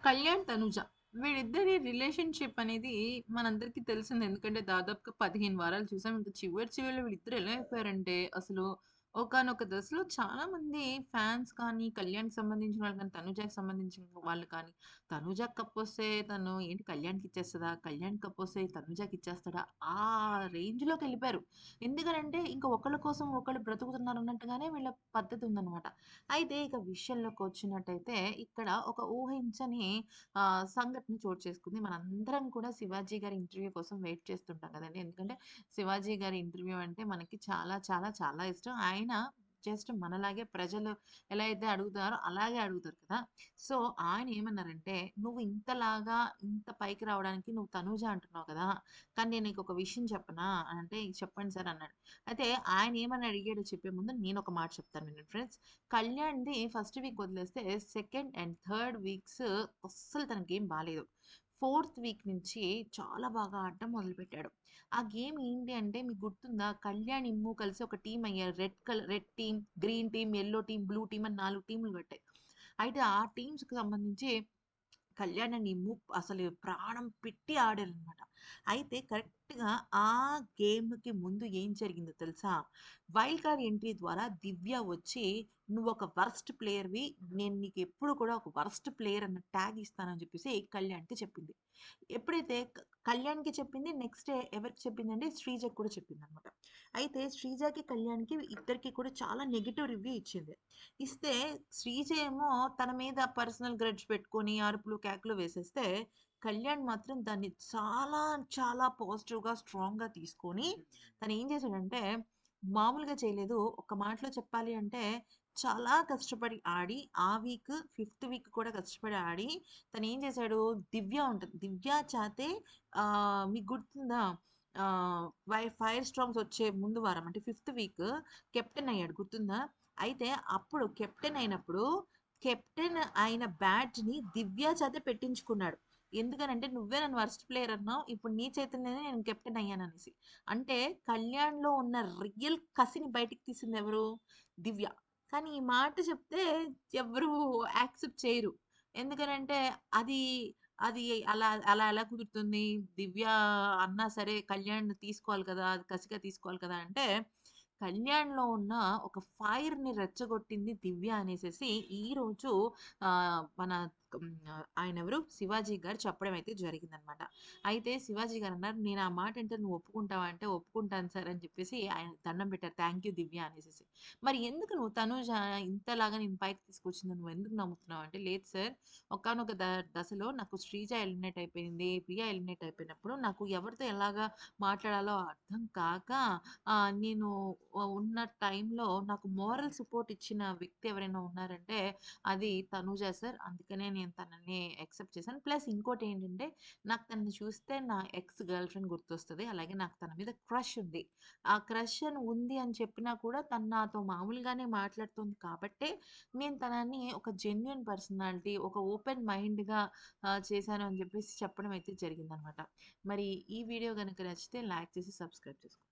కళ్యాణ్, తనుజ వీళ్ళిద్దరి రిలేషన్‌షిప్ అనేది మనందరికీ తెలిసిందే. ఎందుకంటే దాదాపుగా 15 వారాలు చూసాం. ఇంక చివరిలో వీళ్ళిద్దరు ఎలా అయిపోయారంటే అసలు ఒకానొక దశలో చాలామంది ఫ్యాన్స్ కానీ, కళ్యాణ్‌కి సంబంధించిన వాళ్ళు కానీ, తనుజకి సంబంధించిన వాళ్ళు కానీ, తనుజ కప్పొస్తే తను ఏంటి కళ్యాణ్‌కి ఇచ్చేస్తదా? కళ్యాణ్ కప్పొస్తే తనుజకి ఇచ్చేస్తాడా? ఆ రేంజ్‌లోకెళ్ళిపోయారు. ఎందుకనంటే ఇంక ఒకళ్ళ కోసం ఒకళ్ళు బ్రతుకుతున్నారన్నట్టుగానే వీళ్ళ పద్ధతి ఉందనమాట. అయితే ఇక విషయంలోకొచ్చినట్టయితే ఇక్కడ ఒక ఊహించని సంఘటన చోటు చేసుకుంది. మనందరం కూడా 'శివాజీ' గారి ఇంటర్వ్యూ కోసం వెయిట్ చేస్తుంటాం కదండీ! ఎందుకంటే 'శివాజీ' గారి ఇంటర్వ్యూ అంటే మనకి చాలా చాలా చాలా ఇష్టం. ఆయన జస్ట్ మనలాగే ప్రజలు ఎలా అయితే అడుగుతారో అలాగే అడుగుతారు కదా! సో, ఆయన ఏమన్నారంటే, "నువ్వు ఇంతలాగా ఇంత పైకి రావడానికి నువ్వు 'తనూజ' అంటున్నావు కదా! కానీ నేను నీకొక విషయం చెప్పనా?" అంటే, "చెప్పండి సార్" అన్నాడు. అయితే ఆయన ఏమని అడిగాడో చెప్పే ముందు నేనొక మాట చెప్తాను వినండి ఫ్రెండ్స్. కళ్యాణ్‌ది ఫస్ట్ వీక్ వదిలేస్తే సెకండ్ అండ్ థర్డ్ వీక్స్ అస్సలు తన గేమ్ బాలేదు. ఫోర్త్ వీక్ నుంచి చాలా బాగా ఆడటం మొదలుపెట్టాడు. ఆ గేమ్ ఏంటి అంటే మీకు గుర్తుందా? కళ్యాణ్, ఇమ్ము కలిసి ఒక టీమ్ అయ్యారు. Red team, green team, yellow team, blue team అని 4 టీమ్‌లు కట్టాయి. అయితే ఆ టీమ్స్‌కి సంబంధించి కళ్యాణ్ అండ్ ఇమ్ము అసలు ప్రాణం పెట్టి ఆడారనమాట. అయితే కరెక్ట్‌గా ఆ గేమ్‌కి ముందు ఏం జరిగిందో తెలుసా? వైల్డ్ కార్డ్ ఎంట్రీ ద్వారా దివ్య వచ్చి "నువ్వొక వరస్ట్ ప్లేయర్‌వి. నేను నీకెప్పుడు కూడా ఒక వరస్ట్ ప్లేయర్ అన్న ట్యాగ్ ఇస్తానని" చెప్పేసి కళ్యాణ్‌కి చెప్పింది. ఎప్పుడైతే కళ్యాణ్‌కి చెప్పింది నెక్స్ట్ డే ఎవరికి చెప్పిందంటే శ్రీజకి కూడా చెప్పిందనమాట. అయితే శ్రీజకి, కళ్యాణ్‌కి ఇద్దరికీ కూడా చాలా నెగెటివ్ రివ్యూ ఇచ్చింది. ఇస్తే శ్రీజ ఏమో తన మీద పర్సనల్ గ్రడ్జ్ పెట్టుకొని అరుపులు, కేకలు వేసేస్తే, కళ్యాణ్ మాత్రం దాన్ని చాలా చాలా పాజిటివ్‌గా, స్ట్రాంగ్‌గా తీసుకొని తనేం చేశాడంటే, మామూలుగా చేయలేదు. ఒక మాటలో చెప్పాలి అంటే, చాలా కష్టపడి ఆడి, ఆ వీక్, ఫిఫ్త్ వీక్ కూడా కష్టపడి ఆడి, తనేం చేశాడు, దివ్య ఉంటది. దివ్య చాతే మీకు గుర్తుందా? ఫైర్ స్టార్మ్స్ వచ్చే ముందు వారం అంటే ఫిఫ్త్ వీక్ కెప్టెన్ అయ్యాడు గుర్తుందా? అయితే అప్పుడు కెప్టెన్ అయినప్పుడు, కెప్టెన్ అయిన బ్యాడ్జ్‌ని దివ్య చేత పెట్టించుకున్నాడు. ఎందుకనంటే, "నువ్వే నన్ను వరస్ట్ ప్లేయర్ అన్నావు. ఇప్పుడు నీ చేతుల్లోనే నేను కెప్టెన్ అయ్యాననేసి." అంటే కళ్యాణ్‌లో ఉన్న రియల్ కసిని బయటికి తీసిందెవరు? దివ్య. కానీ ఈ మాట చెప్తే ఎవ్వరు యాక్సెప్ట్ చేయరు. ఎందుకనంటే అది అది అలా అలా ఎలా కుదురుతుంది? దివ్య అన్నా సరే కళ్యాణ్ తీసుకోవాలి కదా! అది కసిగా తీసుకోవాలి కదా! అంటే కళ్యాణ్‌లో ఉన్న ఒక ఫైర్‌ని రెచ్చగొట్టింది దివ్య అనేసేసి ఈరోజు మన ఆయనెవరు? శివాజీ గారు చెప్పడం అయితే జరిగిందనమాట. అయితే శివాజీ గారన్నారు, "నేను ఆ మాట అంటే నువ్వు ఒప్పుకుంటావా?" అంటే, "ఒప్పుకుంటాను సార్" అని చెప్పేసి ఆయన దండం పెట్టారు. థాంక్ యూ దివ్య అనేసేసి. మరి ఎందుకు నువ్వు తనూజ ఇంతలాగా నిన్ను పైకి తీసుకొచ్చింది నువ్వెందుకు నమ్ముతున్నావు అంటే, లేదు సార్ ఒకానొక దశలో నాకు శ్రీజ ఎలిమినేట్ అయిపోయింది. ప్రియ ఎలిమినేట్ అయిపోయినప్పుడు నాకు ఎవరితో ఎలాగా మాట్లాడాలో అర్థం కాక నేను ఉన్న టైంలో నాకు మోరల్ సపోర్ట్ ఇచ్చిన వ్యక్తి ఎవరైనా ఉన్నారంటే అది తనూజ సార్. అందుకనే నేను తనని యాక్సెప్ట్ చేశాను. ప్లస్ ఇంకోటేంటంటే నాకు తనని చూస్తే నా ఎక్స్ గర్ల్ ఫ్రెండ్ గుర్తొస్తది. అలాగే నాకు తన మీద క్రష్ ఉంది. ఆ క్రష్ అని ఉంది అని చెప్పినా కూడా తను నాతో మామూలుగానే మాట్లాడుతుంది కాబట్టే నేను తనని ఒక జెన్యూన్ పర్సనాలిటీ, ఒక ఓపెన్ మైండ్‌గా చేశాను అని చెప్పేసి చెప్పడం అయితే జరిగిందనమాట. మరి ఈ వీడియో గనుక నచ్చితే లైక్ చేసి సబ్స్క్రైబ్ చేసుకోండి.